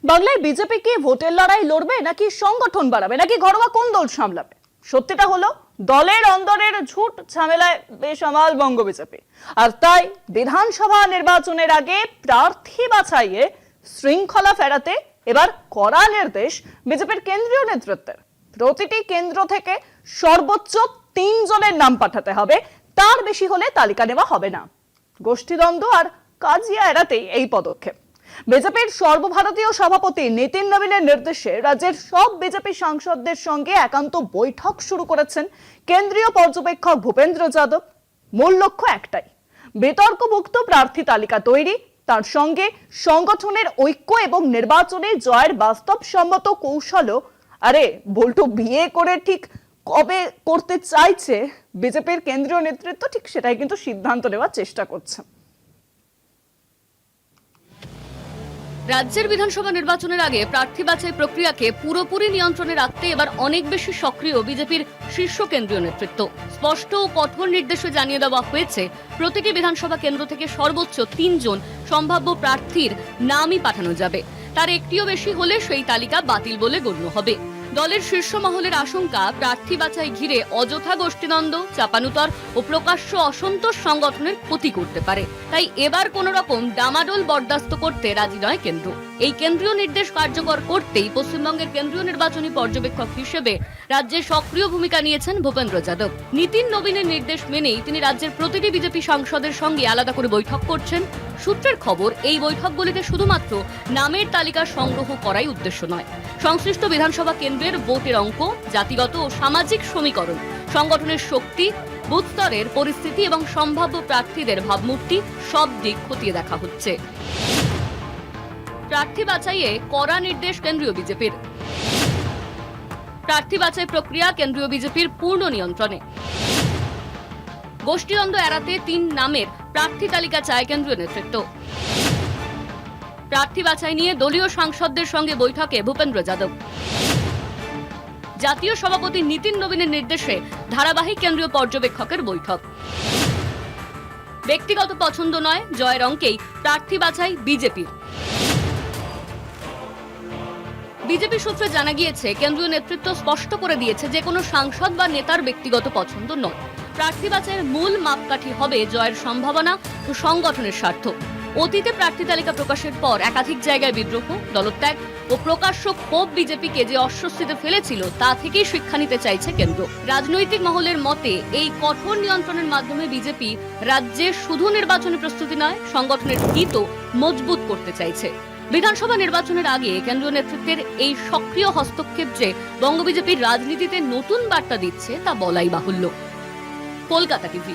বাংলায় বিজেপি কি ভোটের লড়াই লড়বে নাকি সংগঠন বাড়াবে নাকি ঘরোয়া কোন দল সামলাবে? সত্যিটা হলো দলের অন্দরের ঝুট ঝামেলায় বেসামাল বঙ্গ বিজেপি। আর তাই বিধানসভা নির্বাচনের আগে প্রার্থী বাছাইয়ে শৃঙ্খলা ফেরাতে এবার কড়া নির্দেশ বিজেপির কেন্দ্রীয় নেতৃত্বের। প্রতিটি কেন্দ্র থেকে সর্বোচ্চ ৩ জনের নাম পাঠাতে হবে, তার বেশি হলে তালিকা নেওয়া হবে না। গোষ্ঠীদ্বন্দ্ব আর কাজিয়া এড়াতেই এই পদক্ষেপ। বিজেপির সর্বভারতীয় সভাপতি নীতিন নবীনের নির্দেশে রাজ্যের সব বিজেপি সাংসদদের সঙ্গে একান্ত বৈঠক শুরু করেছেন কেন্দ্রীয় পর্যবেক্ষক ভূপেন্দ্র যাদব। মূল লক্ষ্য একটাই, বিতর্কমুক্ত প্রার্থী তালিকা তৈরি, তার সঙ্গে সংগঠনের ঐক্য এবং নির্বাচনে জয়ের বাস্তবসম্মত কৌশলও। আরে বল্টু বিয়ে করে ঠিক কবে করতে চাইছে বিজেপির কেন্দ্রীয় নেতৃত্ব, ঠিক সেটাই কিন্তু সিদ্ধান্ত নেওয়ার চেষ্টা করছে। রাজ্যের বিধানসভা নির্বাচনের আগে প্রার্থী বাছাই প্রক্রিয়াকে পুরোপুরি নিয়ন্ত্রণে রাখতে এবার অনেক বেশি সক্রিয় বিজেপির শীর্ষ কেন্দ্রীয় নেতৃত্ব। স্পষ্ট ও কঠোর নির্দেশে জানিয়ে দেওয়া হয়েছে প্রতিটি বিধানসভা কেন্দ্র থেকে সর্বোচ্চ ৩ জন সম্ভাব্য প্রার্থীর নামই পাঠানো যাবে। তার একটিও বেশি হলে সেই তালিকা বাতিল বলে গণ্য হবে। দলের শীর্ষ মহলের আশঙ্কা, প্রার্থী বাছাই ঘিরে অযথা গোষ্ঠীদ্বন্দ্ব, চাপানুতর ও প্রকাশ্য অসন্তোষ সংগঠনের ক্ষতি করতে পারে। তাই এবার কোনো রকম ডামাডোল বরদাস্ত করতে রাজি নয় কেন্দ্র। এই কেন্দ্রীয় নির্দেশ কার্যকর করতেই পশ্চিমবঙ্গের কেন্দ্রীয় নির্বাচনী পর্যবেক্ষক হিসেবে রাজ্যে সক্রিয় ভূমিকা নিয়েছেন ভূপেন্দ্র যাদব। নীতিন নবীনের নির্দেশ মেনেই তিনি রাজ্যের প্রতিটি বিজেপি সাংসদের সঙ্গে আলাদা করে বৈঠক করছেন। সূত্রের খবর, এই বৈঠকগুলিতে শুধুমাত্র নামের তালিকা সংগ্রহ করাই উদ্দেশ্য নয়, সংশ্লিষ্ট বিধানসভা কেন্দ্রের ভোটের অঙ্ক, জাতিগত ও সামাজিক সমীকরণ, সংগঠনের শক্তি, বুথ স্তরের পরিস্থিতি এবং সম্ভাব্য প্রার্থীদের ভাবমূর্তি সব দিক খতিয়ে দেখা হচ্ছে। প্রার্থী বাছাইয়ে কড়া নির্দেশ কেন্দ্রীয় বিজেপির। প্রার্থী বাছাই প্রক্রিয়া কেন্দ্রীয় বিজেপির পূর্ণ নিয়ন্ত্রণে। গোষ্ঠীদ্বন্দ্ব এড়াতে ৩ নামের প্রার্থী তালিকা চায় কেন্দ্রীয় নেতৃত্ব। প্রার্থী বাছাই নিয়ে দলীয় সাংসদদের সঙ্গে বৈঠকে ভূপেন্দ্র যাদব। জাতীয় সভাপতি নীতিন নবীনের নির্দেশে ধারাবাহিক কেন্দ্রীয় পর্যবেক্ষকের বৈঠক। ব্যক্তিগত পছন্দ নয়, জয়ের অঙ্কেই প্রার্থী বাছাই বিজেপির। বিজেপি সূত্রে জানা গিয়েছে, কেন্দ্রীয় নেতৃত্ব স্পষ্ট করে দিয়েছে যে কোনো সাংসদ বা নেতার ব্যক্তিগত পছন্দ নয়। প্রার্থী বাছাইয়ের মূল মাপকাঠি হবে জয়ের সম্ভাবনা ও সংগঠনের স্বার্থ। অতীতে প্রার্থী তালিকা প্রকাশের পর একাধিক জায়গায় বিদ্রোহ, দলত্যাগ ও প্রকাশ্য ক্ষোভ বিজেপিকে যে অস্বস্তিতে ফেলেছিল, তা থেকেই শিক্ষা নিতে চাইছে কেন্দ্র। রাজনৈতিক মহলের মতে, এই কঠোর নিয়ন্ত্রণের মাধ্যমে বিজেপি রাজ্যে শুধু নির্বাচনী প্রস্তুতি নয়, সংগঠনের ভিতও মজবুত করতে চাইছে। বিধানসভা নির্বাচনের আগে কেন্দ্রীয় নেতৃত্বের এই সক্রিয় হস্তক্ষেপ যে বঙ্গ বিজেপির রাজনীতিতে নতুন বার্তা দিচ্ছে, তা বলাই বাহুল্য। কলকাতা টিভি।